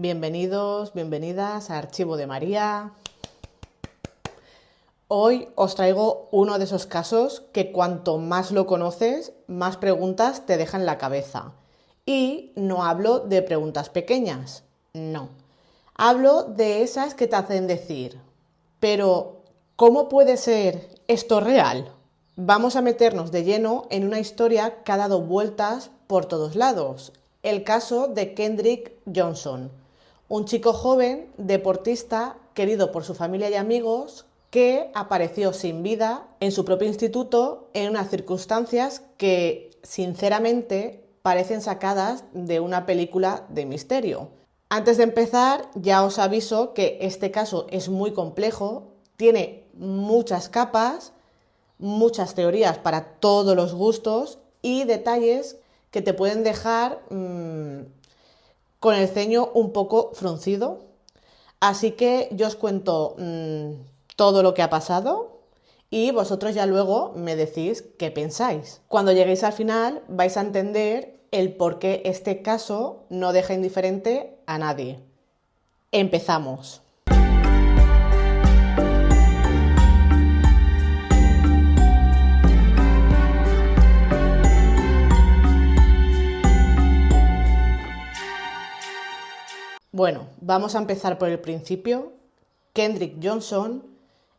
Bienvenidos, bienvenidas a Archivo de María. Hoy os traigo uno de esos casos que cuanto más lo conoces, más preguntas te deja en la cabeza. Y no hablo de preguntas pequeñas, no. Hablo de esas que te hacen decir, pero ¿cómo puede ser esto real? Vamos a meternos de lleno en una historia que ha dado vueltas por todos lados. El caso de Kendrick Johnson, un chico joven, deportista, querido por su familia y amigos, que apareció sin vida en su propio instituto en unas circunstancias que, sinceramente, parecen sacadas de una película de misterio. Antes de empezar, ya os aviso que este caso es muy complejo, tiene muchas capas, muchas teorías para todos los gustos y detalles que te pueden dejar con el ceño un poco fruncido. Así que yo os cuento todo lo que ha pasado y vosotros ya luego me decís qué pensáis. Cuando lleguéis al final vais a entender el por qué este caso no deja indiferente a nadie. Empezamos. Bueno, vamos a empezar por el principio. Kendrick Johnson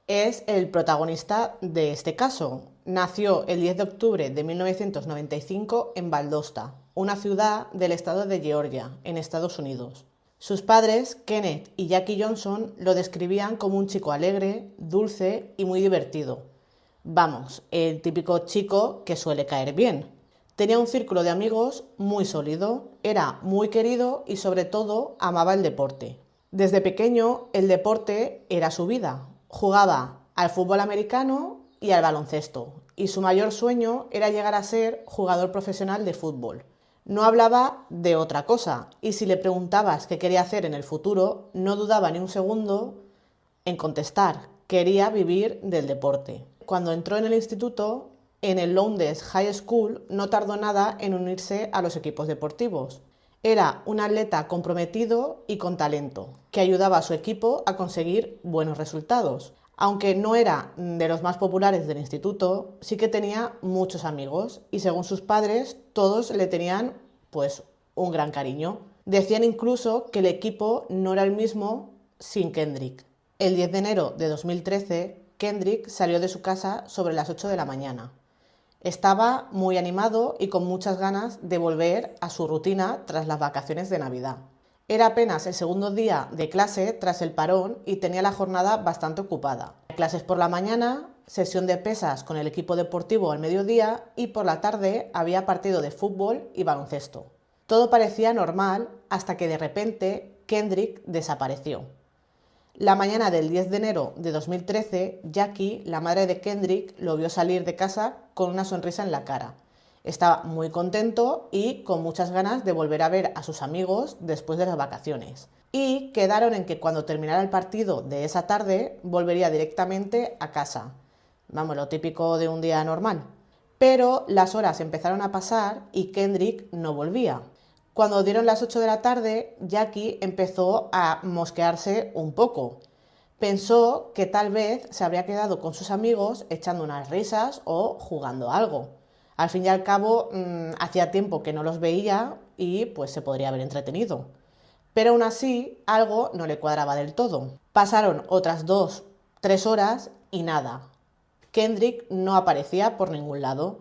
es el protagonista de este caso. Nació el 10 de octubre de 1995 en Valdosta, una ciudad del estado de Georgia, en Estados Unidos. Sus padres, Kenneth y Jackie Johnson, lo describían como un chico alegre, dulce y muy divertido. Vamos, el típico chico que suele caer bien. Tenía un círculo de amigos muy sólido, era muy querido y sobre todo amaba el deporte. Desde pequeño el deporte era su vida. Jugaba al fútbol americano y al baloncesto y su mayor sueño era llegar a ser jugador profesional de fútbol. No hablaba de otra cosa y si le preguntabas qué quería hacer en el futuro, no dudaba ni un segundo en contestar, quería vivir del deporte. Cuando entró en el instituto, en el Lowndes High School, no tardó nada en unirse a los equipos deportivos. Era un atleta comprometido y con talento, que ayudaba a su equipo a conseguir buenos resultados. Aunque no era de los más populares del instituto, sí que tenía muchos amigos y según sus padres, todos le tenían pues un gran cariño. Decían incluso que el equipo no era el mismo sin Kendrick. El 10 de enero de 2013, Kendrick salió de su casa sobre las 8 de la mañana. Estaba muy animado y con muchas ganas de volver a su rutina tras las vacaciones de Navidad. Era apenas el segundo día de clase tras el parón y tenía la jornada bastante ocupada. Clases por la mañana, sesión de pesas con el equipo deportivo al mediodía y por la tarde había partido de fútbol y baloncesto. Todo parecía normal hasta que de repente Kendrick desapareció. La mañana del 10 de enero de 2013, Jackie, la madre de Kendrick, lo vio salir de casa con una sonrisa en la cara. Estaba muy contento y con muchas ganas de volver a ver a sus amigos después de las vacaciones. Y quedaron en que cuando terminara el partido de esa tarde, volvería directamente a casa. Vamos, lo típico de un día normal. Pero las horas empezaron a pasar y Kendrick no volvía. Cuando dieron las 8 de la tarde, Jackie empezó a mosquearse un poco. Pensó que tal vez se habría quedado con sus amigos echando unas risas o jugando algo. Al fin y al cabo, hacía tiempo que no los veía y pues se podría haber entretenido. Pero aún así, algo no le cuadraba del todo. Pasaron otras 2-3 horas y nada. Kendrick no aparecía por ningún lado.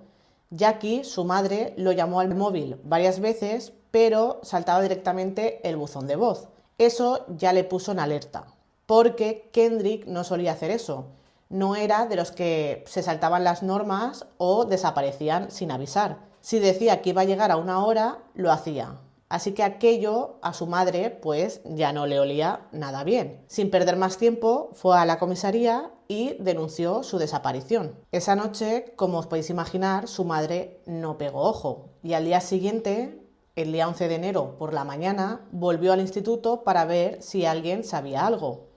Jackie, su madre, lo llamó al móvil varias veces, pero saltaba directamente el buzón de voz. Eso ya le puso en alerta, porque Kendrick no solía hacer eso. No era de los que se saltaban las normas o desaparecían sin avisar. Si decía que iba a llegar a una hora, lo hacía. Así que aquello a su madre pues ya no le olía nada bien. Sin perder más tiempo, fue a la comisaría y denunció su desaparición. Esa noche, como os podéis imaginar, su madre no pegó ojo y al día siguiente, el día 11 de enero por la mañana, volvió al instituto para ver si alguien sabía algo.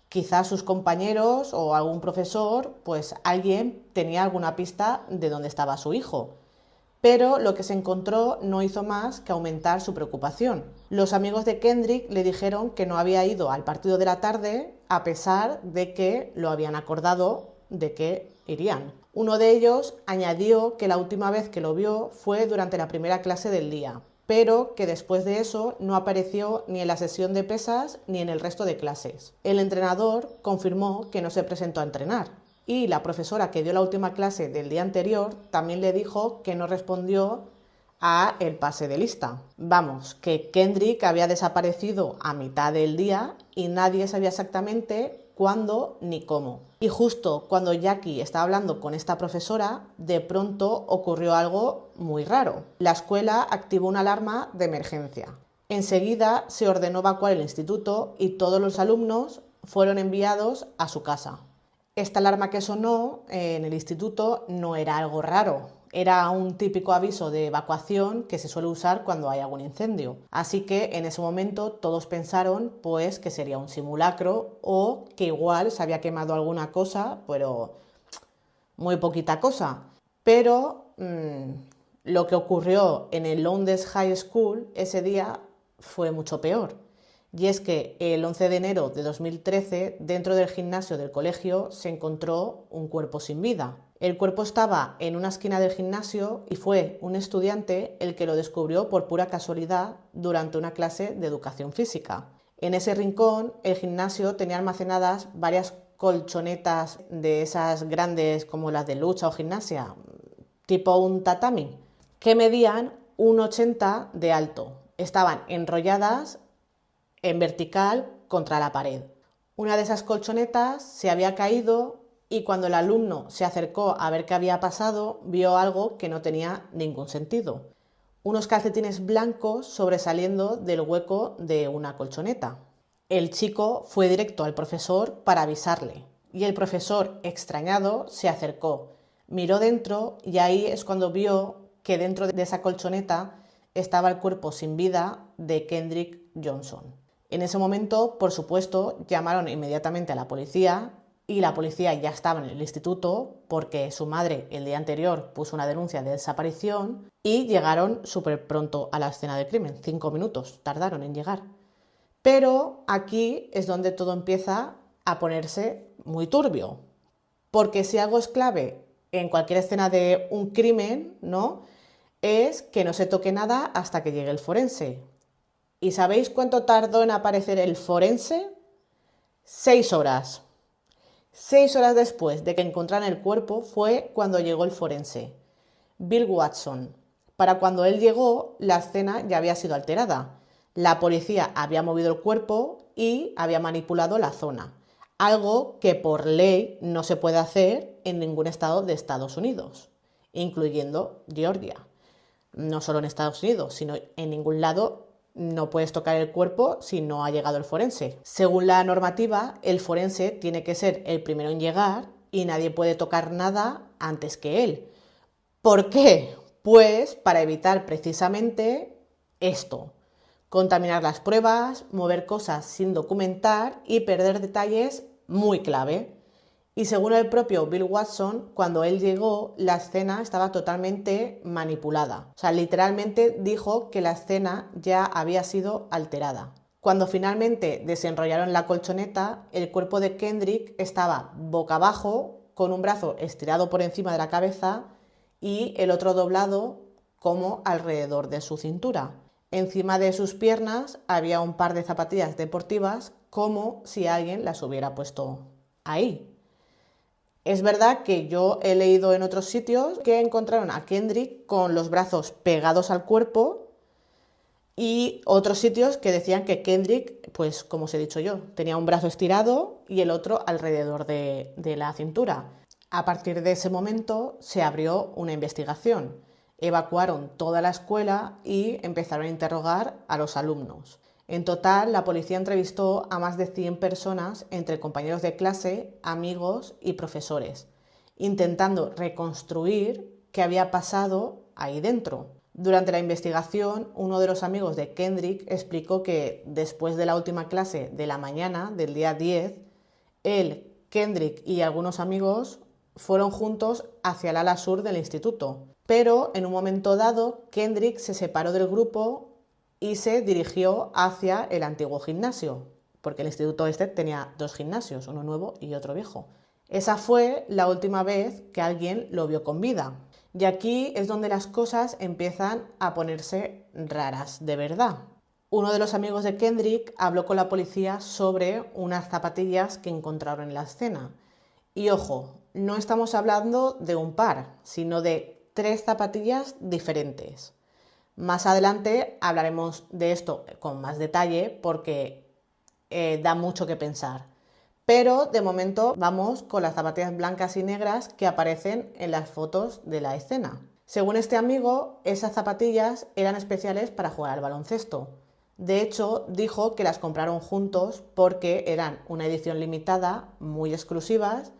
Quizás sus compañeros o algún profesor, pues alguien tenía alguna pista de dónde estaba su hijo. Pero lo que se encontró no hizo más que aumentar su preocupación. Los amigos de Kendrick le dijeron que no había ido al partido de la tarde a pesar de que lo habían acordado de que irían. Uno de ellos añadió que la última vez que lo vio fue durante la primera clase del día, pero que después de eso no apareció ni en la sesión de pesas ni en el resto de clases. El entrenador confirmó que no se presentó a entrenar y la profesora que dio la última clase del día anterior también le dijo que no respondió a el pase de lista. Vamos, que Kendrick había desaparecido a mitad del día y nadie sabía exactamente cuándo ni cómo. Y justo cuando Jackie estaba hablando con esta profesora, de pronto ocurrió algo muy raro. La escuela activó una alarma de emergencia. Enseguida se ordenó evacuar el instituto y todos los alumnos fueron enviados a su casa. Esta alarma que sonó en el instituto no era algo raro. Era un típico aviso de evacuación que se suele usar cuando hay algún incendio. Así que en ese momento todos pensaron pues que sería un simulacro o que igual se había quemado alguna cosa, pero muy poquita cosa. Pero lo que ocurrió en el Lowndes High School ese día fue mucho peor. Y es que el 11 de enero de 2013, dentro del gimnasio del colegio, se encontró un cuerpo sin vida. El cuerpo estaba en una esquina del gimnasio y fue un estudiante el que lo descubrió por pura casualidad durante una clase de educación física. En ese rincón, el gimnasio tenía almacenadas varias colchonetas de esas grandes como las de lucha o gimnasia, tipo un tatami, que medían 1,80 de alto. Estaban enrolladas en vertical contra la pared. Una de esas colchonetas se había caído y cuando el alumno se acercó a ver qué había pasado, vio algo que no tenía ningún sentido. Unos calcetines blancos sobresaliendo del hueco de una colchoneta. El chico fue directo al profesor para avisarle y el profesor, extrañado, se acercó, miró dentro y ahí es cuando vio que dentro de esa colchoneta estaba el cuerpo sin vida de Kendrick Johnson. En ese momento, por supuesto, llamaron inmediatamente a la policía y la policía ya estaba en el instituto porque su madre el día anterior puso una denuncia de desaparición y llegaron súper pronto a la escena del crimen. 5 minutos tardaron en llegar. Pero aquí es donde todo empieza a ponerse muy turbio. Porque si algo es clave en cualquier escena de un crimen, ¿no?, es que no se toque nada hasta que llegue el forense. ¿Y sabéis cuánto tardó en aparecer el forense? 6 horas. 6 horas después de que encontraran el cuerpo fue cuando llegó el forense, Bill Watson. Para cuando él llegó, la escena ya había sido alterada. La policía había movido el cuerpo y había manipulado la zona, algo que por ley no se puede hacer en ningún estado de Estados Unidos, incluyendo Georgia. No solo en Estados Unidos, sino en ningún lado no puedes tocar el cuerpo si no ha llegado el forense. Según la normativa, el forense tiene que ser el primero en llegar y nadie puede tocar nada antes que él. ¿Por qué? Pues para evitar precisamente esto: contaminar las pruebas, mover cosas sin documentar y perder detalles muy clave. Y según el propio Bill Watson, cuando él llegó, la escena estaba totalmente manipulada. O sea, literalmente dijo que la escena ya había sido alterada. Cuando finalmente desenrollaron la colchoneta, el cuerpo de Kendrick estaba boca abajo, con un brazo estirado por encima de la cabeza y el otro doblado como alrededor de su cintura. Encima de sus piernas había un par de zapatillas deportivas, como si alguien las hubiera puesto ahí. Es verdad que yo he leído en otros sitios que encontraron a Kendrick con los brazos pegados al cuerpo y otros sitios que decían que Kendrick, pues como os he dicho yo, tenía un brazo estirado y el otro alrededor de la cintura. A partir de ese momento se abrió una investigación. Evacuaron toda la escuela y empezaron a interrogar a los alumnos. En total, la policía entrevistó a más de 100 personas entre compañeros de clase, amigos y profesores, intentando reconstruir qué había pasado ahí dentro. Durante la investigación, uno de los amigos de Kendrick explicó que después de la última clase de la mañana del día 10, él, Kendrick y algunos amigos fueron juntos hacia el ala sur del instituto. Pero en un momento dado, Kendrick se separó del grupo y se dirigió hacia el antiguo gimnasio, porque el instituto este tenía 2 gimnasios, uno nuevo y otro viejo. Esa fue la última vez que alguien lo vio con vida. Y aquí es donde las cosas empiezan a ponerse raras, de verdad. Uno de los amigos de Kendrick habló con la policía sobre unas zapatillas que encontraron en la escena. Y ojo, no estamos hablando de un par, sino de 3 zapatillas diferentes. Más adelante hablaremos de esto con más detalle porque da mucho que pensar. Pero de momento vamos con las zapatillas blancas y negras que aparecen en las fotos de la escena. Según este amigo, esas zapatillas eran especiales para jugar al baloncesto. De hecho, dijo que las compraron juntos porque eran una edición limitada, muy exclusivas,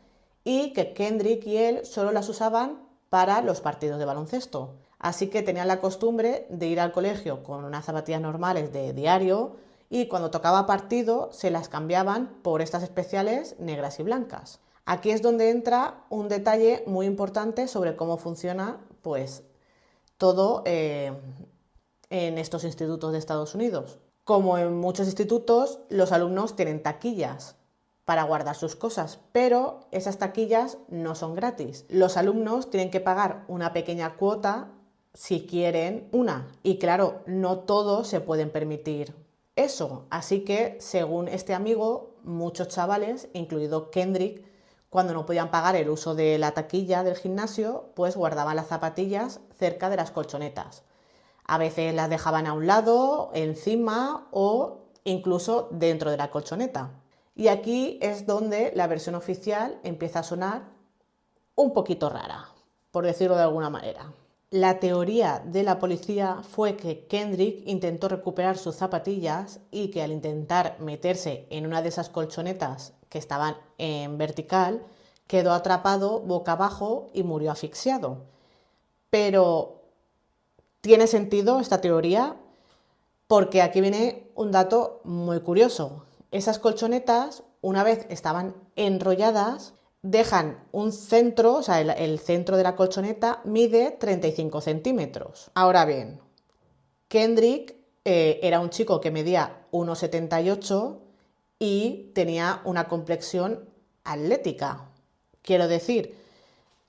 y que Kendrick y él solo las usaban para los partidos de baloncesto. Así que tenían la costumbre de ir al colegio con unas zapatillas normales de diario y cuando tocaba partido se las cambiaban por estas especiales negras y blancas. Aquí es donde entra un detalle muy importante sobre cómo funciona pues todo en estos institutos de Estados Unidos. Como en muchos institutos, los alumnos tienen taquillas para guardar sus cosas, pero esas taquillas no son gratis. Los alumnos tienen que pagar una pequeña cuota si quieren una. Y claro, no todos se pueden permitir eso. Así que, según este amigo, muchos chavales, incluido Kendrick, cuando no podían pagar el uso de la taquilla del gimnasio, pues guardaban las zapatillas cerca de las colchonetas. A veces las dejaban a un lado, encima o incluso dentro de la colchoneta. Y aquí es donde la versión oficial empieza a sonar un poquito rara, por decirlo de alguna manera. La teoría de la policía fue que Kendrick intentó recuperar sus zapatillas y que al intentar meterse en una de esas colchonetas que estaban en vertical, quedó atrapado boca abajo y murió asfixiado. Pero ¿tiene sentido esta teoría? Porque aquí viene un dato muy curioso. Esas colchonetas, una vez estaban enrolladas, dejan un centro, o sea, el centro de la colchoneta mide 35 centímetros. Ahora bien, Kendrick era un chico que medía 1,78 y tenía una complexión atlética. Quiero decir,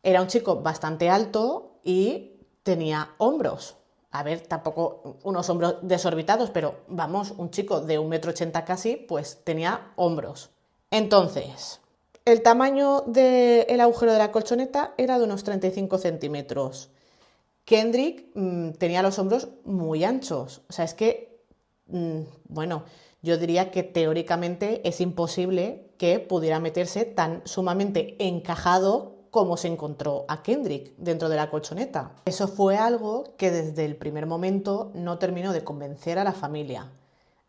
era un chico bastante alto y tenía hombros. A ver, tampoco unos hombros desorbitados, pero vamos, un chico de 1,80 m casi, pues tenía hombros. Entonces, el tamaño del agujero de la colchoneta era de unos 35 centímetros. Kendrick tenía los hombros muy anchos. O sea, es que, bueno, yo diría que teóricamente es imposible que pudiera meterse tan sumamente encajado como se encontró a Kendrick dentro de la colchoneta. Eso fue algo que desde el primer momento no terminó de convencer a la familia,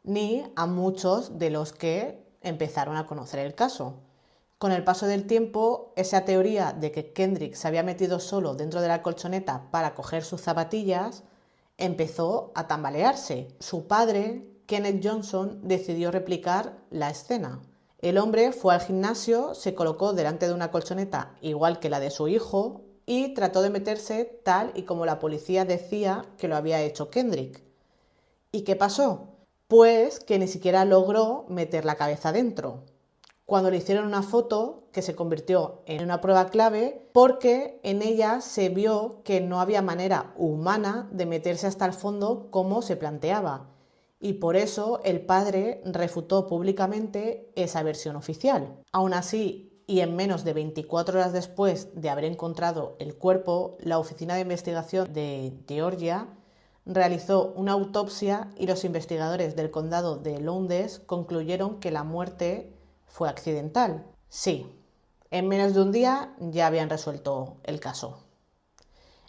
ni a muchos de los que empezaron a conocer el caso. Con el paso del tiempo, esa teoría de que Kendrick se había metido solo dentro de la colchoneta para coger sus zapatillas empezó a tambalearse. Su padre, Kenneth Johnson, decidió replicar la escena. El hombre fue al gimnasio, se colocó delante de una colchoneta igual que la de su hijo y trató de meterse tal y como la policía decía que lo había hecho Kendrick. ¿Y qué pasó? Pues que ni siquiera logró meter la cabeza dentro. Cuando le hicieron una foto que se convirtió en una prueba clave porque en ella se vio que no había manera humana de meterse hasta el fondo como se planteaba. Y por eso el padre refutó públicamente esa versión oficial. Aún así, y en menos de 24 horas después de haber encontrado el cuerpo, la Oficina de Investigación de Georgia realizó una autopsia y los investigadores del condado de Lowndes concluyeron que la muerte fue accidental. Sí, en menos de un día ya habían resuelto el caso.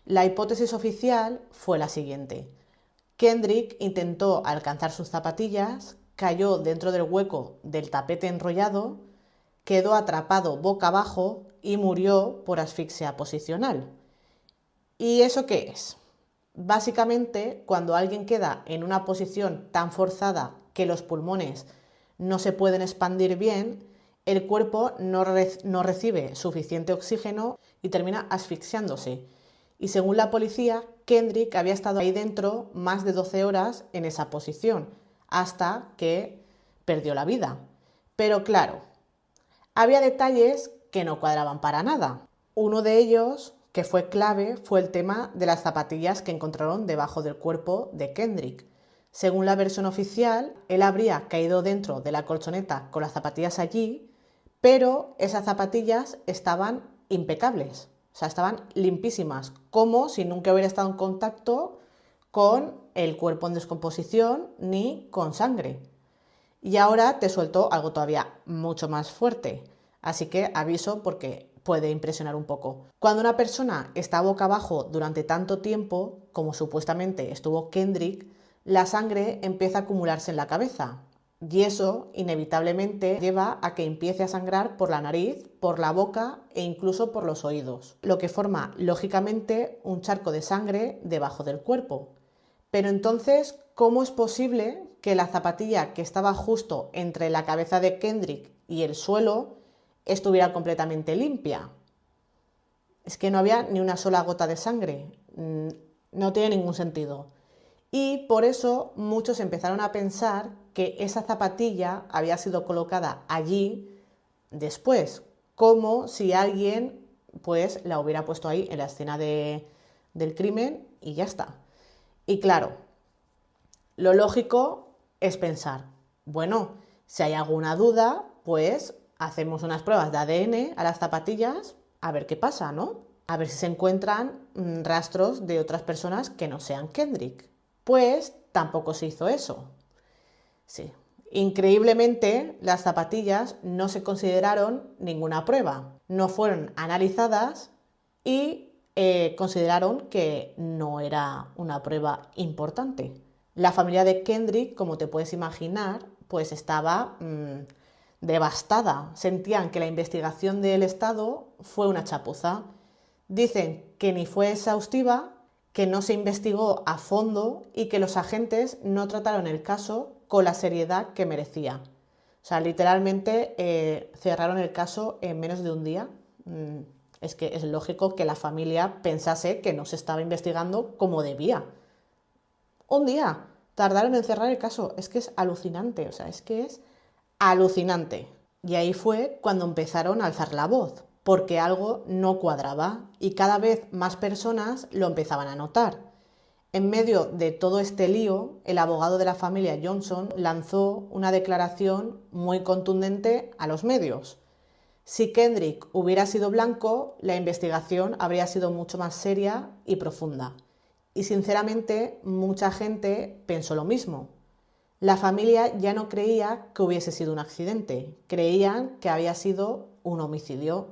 La hipótesis oficial fue la siguiente. Kendrick intentó alcanzar sus zapatillas, cayó dentro del hueco del tapete enrollado, quedó atrapado boca abajo y murió por asfixia posicional. ¿Y eso qué es? Básicamente, cuando alguien queda en una posición tan forzada que los pulmones no se pueden expandir bien, el cuerpo no recibe suficiente oxígeno y termina asfixiándose. Y según la policía, Kendrick había estado ahí dentro más de 12 horas en esa posición, hasta que perdió la vida. Pero claro, había detalles que no cuadraban para nada. Uno de ellos, que fue clave, fue el tema de las zapatillas que encontraron debajo del cuerpo de Kendrick. Según la versión oficial, él habría caído dentro de la colchoneta con las zapatillas allí, pero esas zapatillas estaban impecables, o sea, estaban limpísimas, como si nunca hubiera estado en contacto con el cuerpo en descomposición ni con sangre. Y ahora te suelto algo todavía mucho más fuerte, así que aviso porque puede impresionar un poco. Cuando una persona está boca abajo durante tanto tiempo, como supuestamente estuvo Kendrick, la sangre empieza a acumularse en la cabeza. Y eso inevitablemente lleva a que empiece a sangrar por la nariz, por la boca e incluso por los oídos, lo que forma lógicamente un charco de sangre debajo del cuerpo. Pero entonces, ¿cómo es posible que la zapatilla que estaba justo entre la cabeza de Kendrick y el suelo estuviera completamente limpia? Es que no había ni una sola gota de sangre. No tiene ningún sentido. Y por eso muchos empezaron a pensar que esa zapatilla había sido colocada allí después, como si alguien pues la hubiera puesto ahí en la escena del crimen y ya está. Y claro, lo lógico es pensar, bueno, si hay alguna duda, pues hacemos unas pruebas de ADN a las zapatillas a ver qué pasa, ¿no? A ver si se encuentran rastros de otras personas que no sean Kendrick. Pues tampoco se hizo eso. Sí. Increíblemente, las zapatillas no se consideraron ninguna prueba, no fueron analizadas y consideraron que no era una prueba importante. La familia de Kendrick, como te puedes imaginar, pues estaba devastada. Sentían que la investigación del Estado fue una chapuza. Dicen que ni fue exhaustiva, que no se investigó a fondo y que los agentes no trataron el caso con la seriedad que merecía. O sea, literalmente cerraron el caso en menos de un día. Es que es lógico que la familia pensase que no se estaba investigando como debía. Un día tardaron en cerrar el caso. Es que es alucinante, o sea, es que es alucinante. Y ahí fue cuando empezaron a alzar la voz, porque algo no cuadraba y cada vez más personas lo empezaban a notar. En medio de todo este lío, el abogado de la familia Johnson lanzó una declaración muy contundente a los medios. Si Kendrick hubiera sido blanco, la investigación habría sido mucho más seria y profunda. Y sinceramente, mucha gente pensó lo mismo. La familia ya no creía que hubiese sido un accidente, creían que había sido un homicidio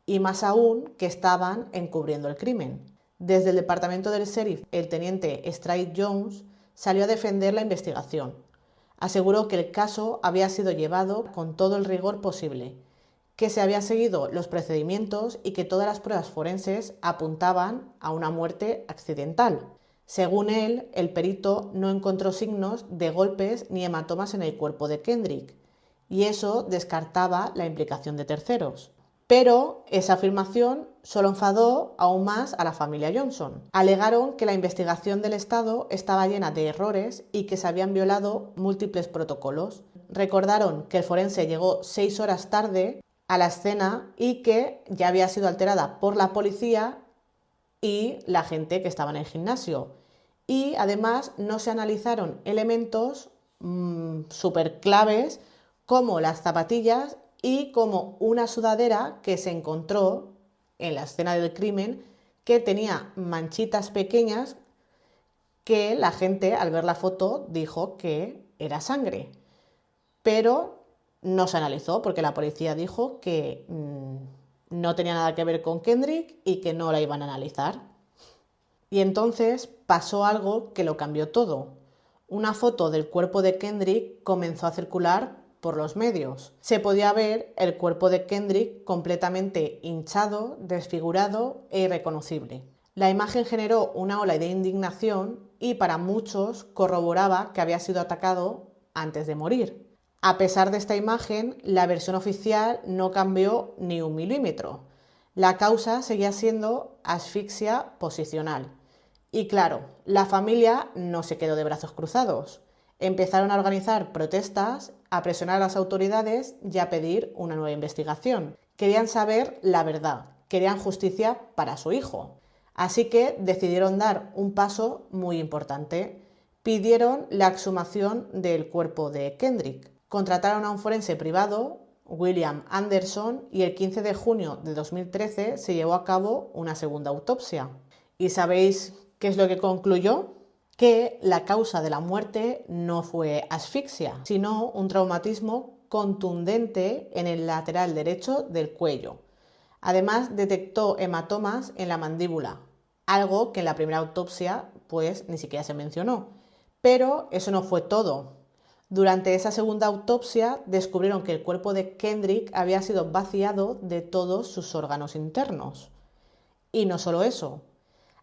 y más aún que estaban encubriendo el crimen. Desde el departamento del sheriff, el teniente Stride Jones salió a defender la investigación. Aseguró que el caso había sido llevado con todo el rigor posible, que se habían seguido los procedimientos y que todas las pruebas forenses apuntaban a una muerte accidental. Según él, el perito no encontró signos de golpes ni hematomas en el cuerpo de Kendrick, y eso descartaba la implicación de terceros. Pero esa afirmación solo enfadó aún más a la familia Johnson. Alegaron que la investigación del Estado estaba llena de errores y que se habían violado múltiples protocolos. Recordaron que el forense llegó 6 horas tarde a la escena y que ya había sido alterada por la policía y la gente que estaba en el gimnasio. Y además no se analizaron elementos súper claves como las zapatillas y como una sudadera que se encontró en la escena del crimen que tenía manchitas pequeñas que la gente al ver la foto dijo que era sangre. Pero no se analizó porque la policía dijo que no tenía nada que ver con Kendrick y que no la iban a analizar. Y entonces pasó algo que lo cambió todo. Una foto del cuerpo de Kendrick comenzó a circular por los medios. Se podía ver el cuerpo de Kendrick completamente hinchado, desfigurado e irreconocible. La imagen generó una ola de indignación y para muchos corroboraba que había sido atacado antes de morir. A pesar de esta imagen, la versión oficial no cambió ni un milímetro. La causa seguía siendo asfixia posicional. Y claro, la familia no se quedó de brazos cruzados. Empezaron a organizar protestas, a presionar a las autoridades y a pedir una nueva investigación. Querían saber la verdad, querían justicia para su hijo. Así que decidieron dar un paso muy importante. Pidieron la exhumación del cuerpo de Kendrick. Contrataron a un forense privado, William Anderson, y el 15 de junio de 2013 se llevó a cabo una segunda autopsia. ¿Y sabéis qué es lo que concluyó? Que la causa de la muerte no fue asfixia, sino un traumatismo contundente en el lateral derecho del cuello. Además, detectó hematomas en la mandíbula, algo que en la primera autopsia pues ni siquiera se mencionó. Pero eso no fue todo. Durante esa segunda autopsia descubrieron que el cuerpo de Kendrick había sido vaciado de todos sus órganos internos. Y no solo eso,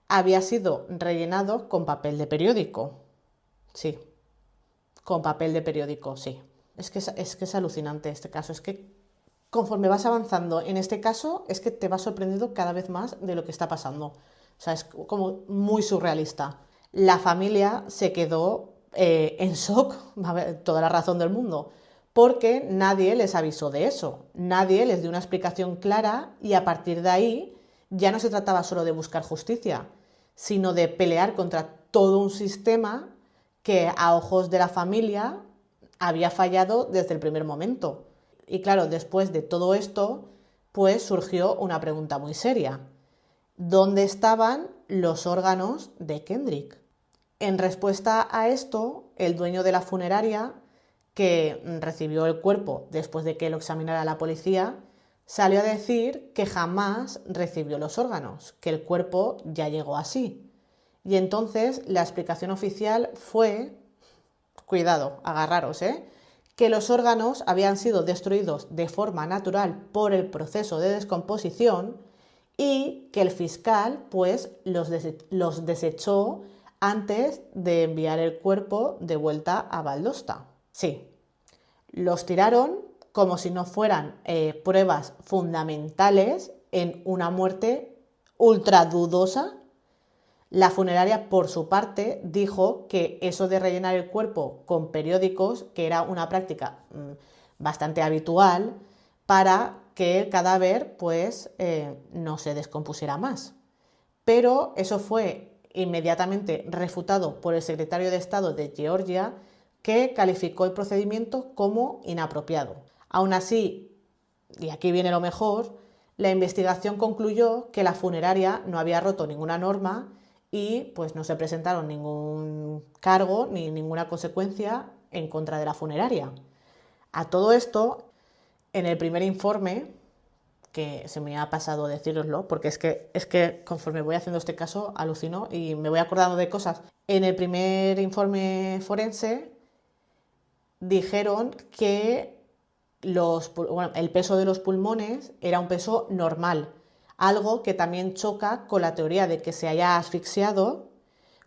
había sido rellenado con papel de periódico. Sí, con papel de periódico, sí. Es que es alucinante este caso. Es que conforme vas avanzando en este caso, es que te vas sorprendiendo cada vez más de lo que está pasando. O sea, es como muy surrealista. La familia se quedó en shock, toda la razón del mundo, porque nadie les avisó de eso. Nadie les dio una explicación clara y a partir de ahí ya no se trataba solo de buscar justicia, sino de pelear contra todo un sistema que a ojos de la familia había fallado desde el primer momento. Y claro, después de todo esto, pues surgió una pregunta muy seria. ¿Dónde estaban los órganos de Kendrick? En respuesta a esto, el dueño de la funeraria, que recibió el cuerpo después de que lo examinara la policía, salió a decir que jamás recibió los órganos, que el cuerpo ya llegó así. Y entonces la explicación oficial fue, cuidado, agarraros, que los órganos habían sido destruidos de forma natural por el proceso de descomposición y que el fiscal pues los desechó antes de enviar el cuerpo de vuelta a Valdosta. Sí, los tiraron como si no fueran pruebas fundamentales en una muerte ultra dudosa. La funeraria, por su parte, dijo que eso de rellenar el cuerpo con periódicos, que era una práctica bastante habitual para que el cadáver pues, no se descompusiera más. Pero eso fue inmediatamente refutado por el secretario de Estado de Georgia, que calificó el procedimiento como inapropiado. Aún así, y aquí viene lo mejor, la investigación concluyó que la funeraria no había roto ninguna norma y pues no se presentaron ningún cargo ni ninguna consecuencia en contra de la funeraria. A todo esto, en el primer informe, que se me ha pasado deciroslo, porque es que conforme voy haciendo este caso alucino y me voy acordando de cosas. En el primer informe forense dijeron que el peso de los pulmones era un peso normal, algo que también choca con la teoría de que se haya asfixiado,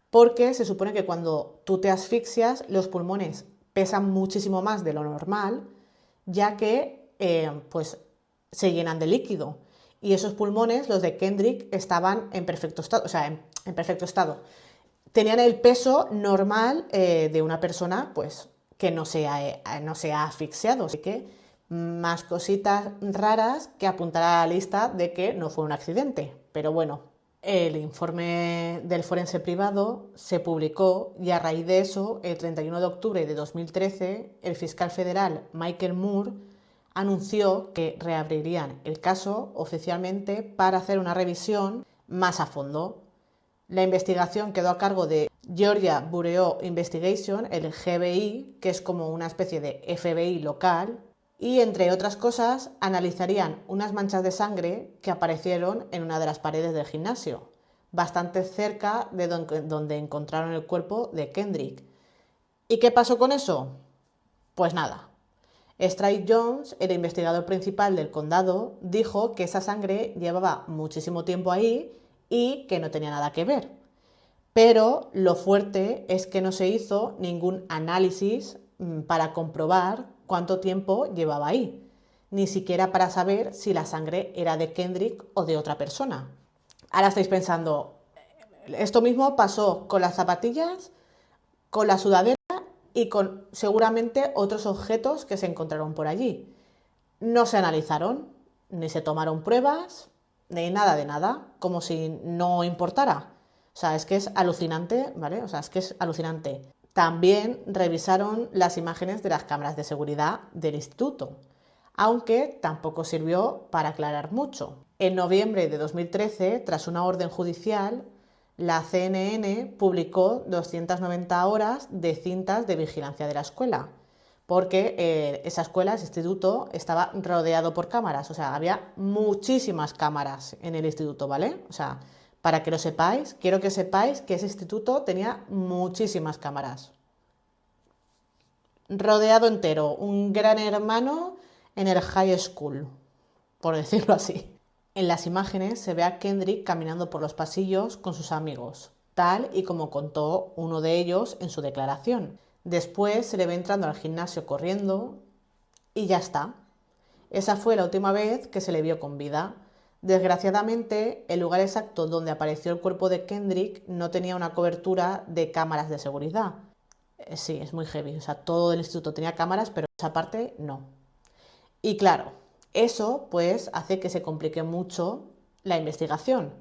porque se supone que cuando tú te asfixias los pulmones pesan muchísimo más de lo normal, ya que pues se llenan de líquido. Y esos pulmones, los de Kendrick, estaban en perfecto estado, o sea, en perfecto estado. Tenían el peso normal de una persona pues que no se ha asfixiado. Así que más cositas raras que apuntar a la lista de que no fue un accidente. Pero bueno, el informe del forense privado se publicó y a raíz de eso, el 31 de octubre de 2013, el fiscal federal Michael Moore anunció que reabrirían el caso oficialmente para hacer una revisión más a fondo. La investigación quedó a cargo de Georgia Bureau Investigation, el GBI, que es como una especie de FBI local, y entre otras cosas analizarían unas manchas de sangre que aparecieron en una de las paredes del gimnasio, bastante cerca de donde encontraron el cuerpo de Kendrick. ¿Y qué pasó con eso? Pues nada. Stride Jones, el investigador principal del condado, dijo que esa sangre llevaba muchísimo tiempo ahí y que no tenía nada que ver. Pero lo fuerte es que no se hizo ningún análisis para comprobar cuánto tiempo llevaba ahí. ni siquiera para saber si la sangre era de Kendrick o de otra persona. Ahora estáis pensando, esto mismo pasó con las zapatillas, con la sudadera y con seguramente otros objetos que se encontraron por allí. No se analizaron, ni se tomaron pruebas, ni nada de nada, como si no importara. O sea, es que es alucinante, ¿vale? O sea, es que es alucinante. También revisaron las imágenes de las cámaras de seguridad del instituto, aunque tampoco sirvió para aclarar mucho. En noviembre de 2013, tras una orden judicial, la CNN publicó 290 horas de cintas de vigilancia de la escuela, porque esa escuela, ese instituto, estaba rodeado por cámaras, o sea, había muchísimas cámaras en el instituto, ¿vale? O sea, para que lo sepáis, quiero que sepáis que ese instituto tenía muchísimas cámaras. Rodeado entero, un gran hermano en el high school, por decirlo así. En las imágenes se ve a Kendrick caminando por los pasillos con sus amigos, tal y como contó uno de ellos en su declaración. Después se le ve entrando al gimnasio corriendo y ya está. Esa fue la última vez que se le vio con vida. Desgraciadamente, el lugar exacto donde apareció el cuerpo de Kendrick no tenía una cobertura de cámaras de seguridad. Sí, es muy heavy. O sea, todo el instituto tenía cámaras, pero esa parte no. Y claro, eso pues hace que se complique mucho la investigación.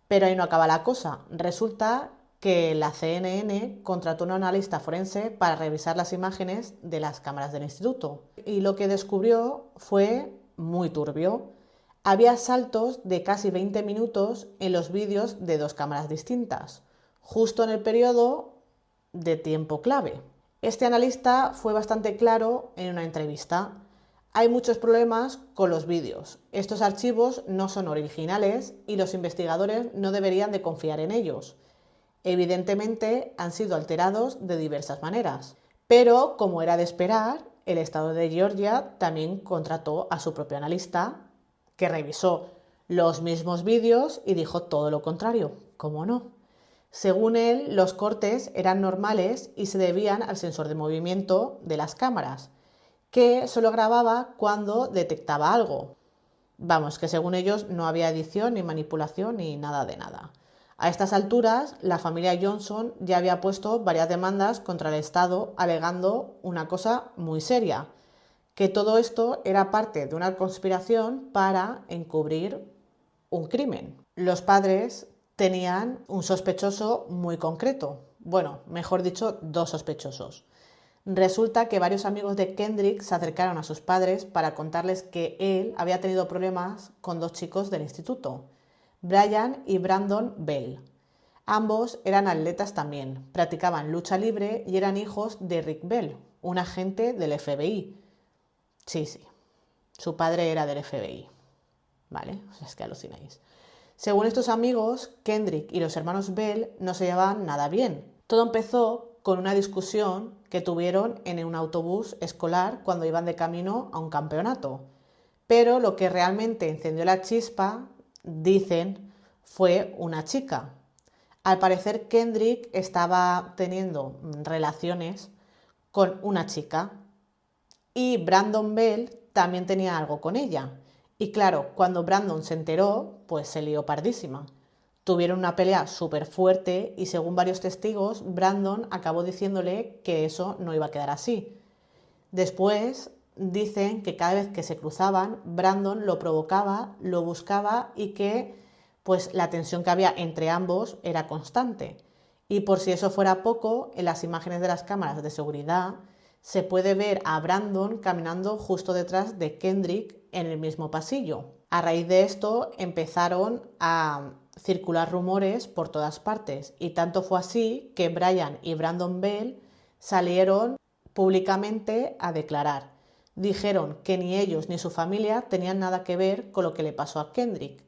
Pero ahí no acaba la cosa. Resulta que la CNN contrató a un analista forense para revisar las imágenes de las cámaras del instituto. Y lo que descubrió fue muy turbio. Había saltos de casi 20 minutos en los vídeos de dos cámaras distintas, justo en el periodo de tiempo clave. Este analista fue bastante claro en una entrevista. Hay muchos problemas con los vídeos. Estos archivos no son originales y los investigadores no deberían de confiar en ellos. Evidentemente han sido alterados de diversas maneras. Pero, como era de esperar, el estado de Georgia también contrató a su propio analista que revisó los mismos vídeos y dijo todo lo contrario. ¿Cómo no? Según él, los cortes eran normales y se debían al sensor de movimiento de las cámaras, que solo grababa cuando detectaba algo. Vamos, que según ellos no había edición ni manipulación ni nada de nada. A estas alturas, la familia Johnson ya había puesto varias demandas contra el Estado alegando una cosa muy seria, que todo esto era parte de una conspiración para encubrir un crimen. Los padres tenían un sospechoso muy concreto, bueno, mejor dicho, dos sospechosos. Resulta que varios amigos de Kendrick se acercaron a sus padres para contarles que él había tenido problemas con dos chicos del instituto, Brian y Brandon Bell. Ambos eran atletas también, practicaban lucha libre y eran hijos de Rick Bell, un agente del FBI. Sí, su padre era del FBI. ¿Vale? O sea, es que alucináis. Según estos amigos, Kendrick y los hermanos Bell no se llevaban nada bien. Todo empezó con una discusión que tuvieron en un autobús escolar cuando iban de camino a un campeonato. Pero lo que realmente encendió la chispa, dicen, fue una chica. Al parecer, Kendrick estaba teniendo relaciones con una chica y Brandon Bell también tenía algo con ella. Y claro, cuando Brandon se enteró, pues se lió pardísima. Tuvieron una pelea súper fuerte y según varios testigos, Brandon acabó diciéndole que eso no iba a quedar así. Después dicen que cada vez que se cruzaban, Brandon lo provocaba, lo buscaba y que pues la tensión que había entre ambos era constante. Y por si eso fuera poco, en las imágenes de las cámaras de seguridad se puede ver a Brandon caminando justo detrás de Kendrick en el mismo pasillo. A raíz de esto empezaron a circular rumores por todas partes y tanto fue así que Brian y Brandon Bell salieron públicamente a declarar. Dijeron que ni ellos ni su familia tenían nada que ver con lo que le pasó a Kendrick.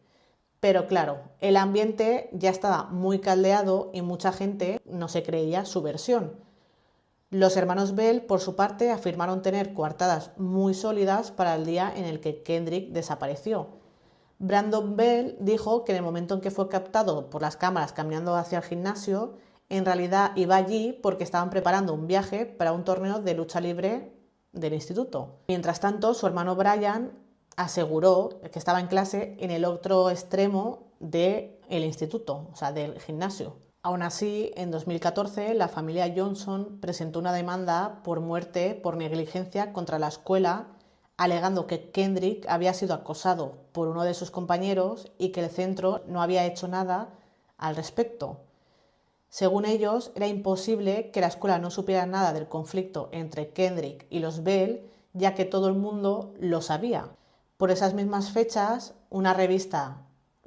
Pero claro, el ambiente ya estaba muy caldeado y mucha gente no se creía su versión. Los hermanos Bell, por su parte, afirmaron tener coartadas muy sólidas para el día en el que Kendrick desapareció. Brandon Bell dijo que en el momento en que fue captado por las cámaras caminando hacia el gimnasio, en realidad iba allí porque estaban preparando un viaje para un torneo de lucha libre del instituto. Mientras tanto, su hermano Brian aseguró que estaba en clase en el otro extremo del instituto, o sea, del gimnasio. Aún así, en 2014, la familia Johnson presentó una demanda por muerte por negligencia contra la escuela, alegando que Kendrick había sido acosado por uno de sus compañeros y que el centro no había hecho nada al respecto. Según ellos, era imposible que la escuela no supiera nada del conflicto entre Kendrick y los Bell, ya que todo el mundo lo sabía. Por esas mismas fechas, una revista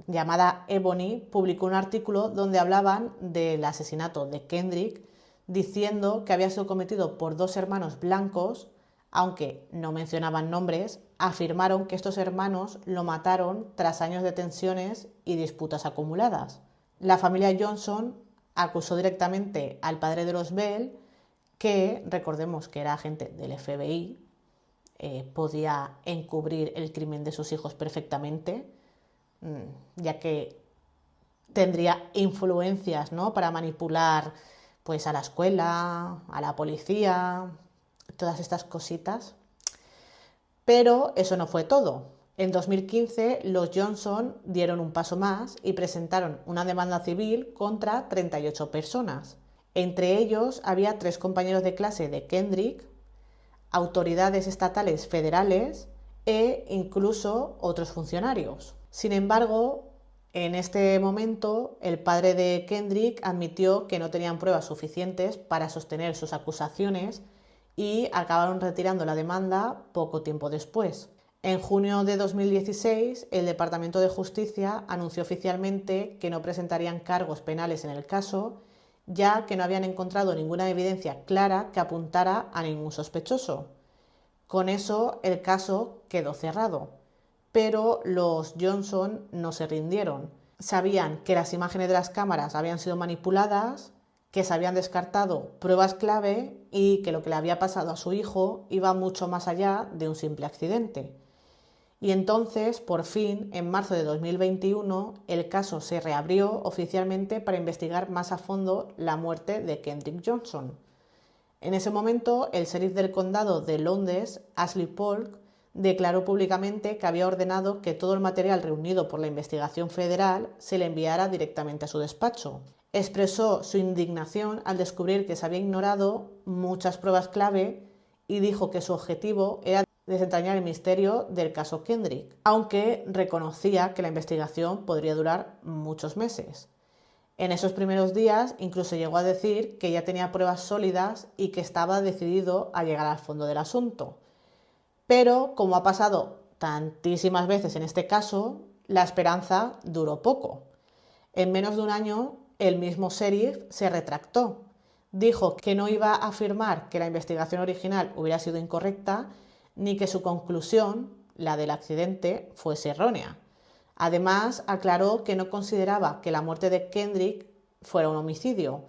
llamada Ebony publicó un artículo donde hablaban del asesinato de Kendrick, diciendo que había sido cometido por dos hermanos blancos, aunque no mencionaban nombres. Afirmaron que estos hermanos lo mataron tras años de tensiones y disputas acumuladas. La familia Johnson acusó directamente al padre de los Bell, que recordemos que era agente del FBI, podía encubrir el crimen de sus hijos perfectamente, ya que tendría influencias, ¿no?, para manipular pues a la escuela, a la policía, todas estas cositas. Pero eso no fue todo. En 2015 los Johnson dieron un paso más y presentaron una demanda civil contra 38 personas. Entre ellos había 3 compañeros de clase de Kendrick, autoridades estatales federales e incluso otros funcionarios. Sin embargo, en este momento el padre de Kendrick admitió que no tenían pruebas suficientes para sostener sus acusaciones y acabaron retirando la demanda poco tiempo después. En junio de 2016, el Departamento de Justicia anunció oficialmente que no presentarían cargos penales en el caso, ya que no habían encontrado ninguna evidencia clara que apuntara a ningún sospechoso. Con eso, el caso quedó cerrado. Pero los Johnson no se rindieron. Sabían que las imágenes de las cámaras habían sido manipuladas, que se habían descartado pruebas clave y que lo que le había pasado a su hijo iba mucho más allá de un simple accidente. Y entonces, por fin, en marzo de 2021, el caso se reabrió oficialmente para investigar más a fondo la muerte de Kendrick Johnson. En ese momento, el sheriff del condado de Lowndes, Ashley Polk, declaró públicamente que había ordenado que todo el material reunido por la investigación federal se le enviara directamente a su despacho. Expresó su indignación al descubrir que se había ignorado muchas pruebas clave y dijo que su objetivo era desentrañar el misterio del caso Kendrick, aunque reconocía que la investigación podría durar muchos meses. En esos primeros días incluso llegó a decir que ya tenía pruebas sólidas y que estaba decidido a llegar al fondo del asunto. Pero, como ha pasado tantísimas veces en este caso, la esperanza duró poco. En menos de un año, el mismo sheriff se retractó. Dijo que no iba a afirmar que la investigación original hubiera sido incorrecta, ni que su conclusión, la del accidente, fuese errónea. Además, aclaró que no consideraba que la muerte de Kendrick fuera un homicidio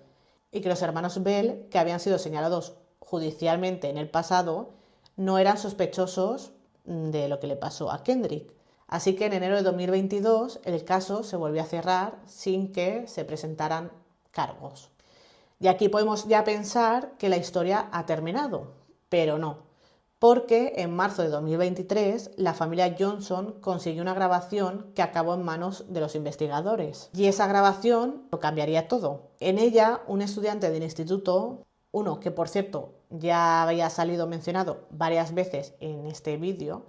y que los hermanos Bell, que habían sido señalados judicialmente en el pasado, no eran sospechosos de lo que le pasó a Kendrick. Así que en enero de 2022 el caso se volvió a cerrar sin que se presentaran cargos. Y aquí podemos ya pensar que la historia ha terminado, pero no. Porque en marzo de 2023 la familia Johnson consiguió una grabación que acabó en manos de los investigadores. Y esa grabación lo cambiaría todo. En ella, un estudiante del instituto, uno que por cierto ya había salido mencionado varias veces en este vídeo,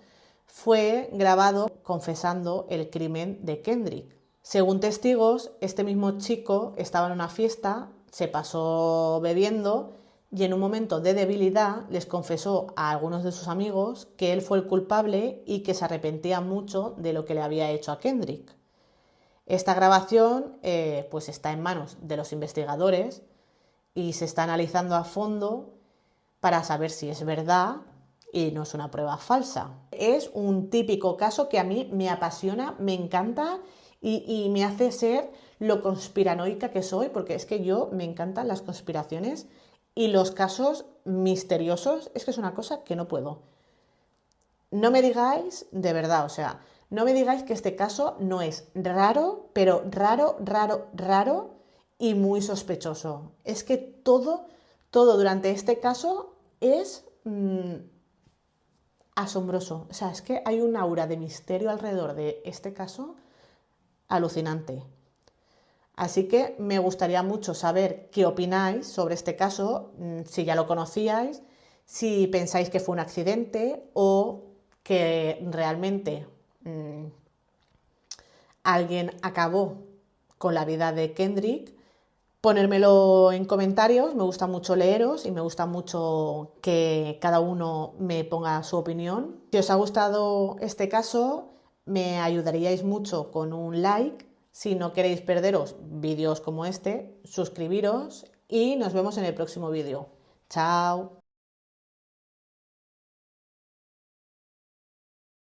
fue grabado confesando el crimen de Kendrick. Según testigos, este mismo chico estaba en una fiesta, se pasó bebiendo y en un momento de debilidad les confesó a algunos de sus amigos que él fue el culpable y que se arrepentía mucho de lo que le había hecho a Kendrick. Esta grabación pues está en manos de los investigadores y se está analizando a fondo para saber si es verdad y no es una prueba falsa. Es un típico caso que a mí me apasiona, me encanta y me hace ser lo conspiranoica que soy, porque es que yo me encantan las conspiraciones y los casos misteriosos. Es que es una cosa que no puedo. No me digáis, de verdad, o sea, no me digáis que este caso no es raro, pero raro y muy sospechoso. Es que todo durante este caso es asombroso. O sea, es que hay un aura de misterio alrededor de este caso alucinante. Así que me gustaría mucho saber qué opináis sobre este caso, si ya lo conocíais, si pensáis que fue un accidente o que realmente alguien acabó con la vida de Kendrick. Ponérmelo en comentarios, me gusta mucho leeros y me gusta mucho que cada uno me ponga su opinión. Si os ha gustado este caso, me ayudaríais mucho con un like. Si no queréis perderos vídeos como este, suscribiros y nos vemos en el próximo vídeo. Chao.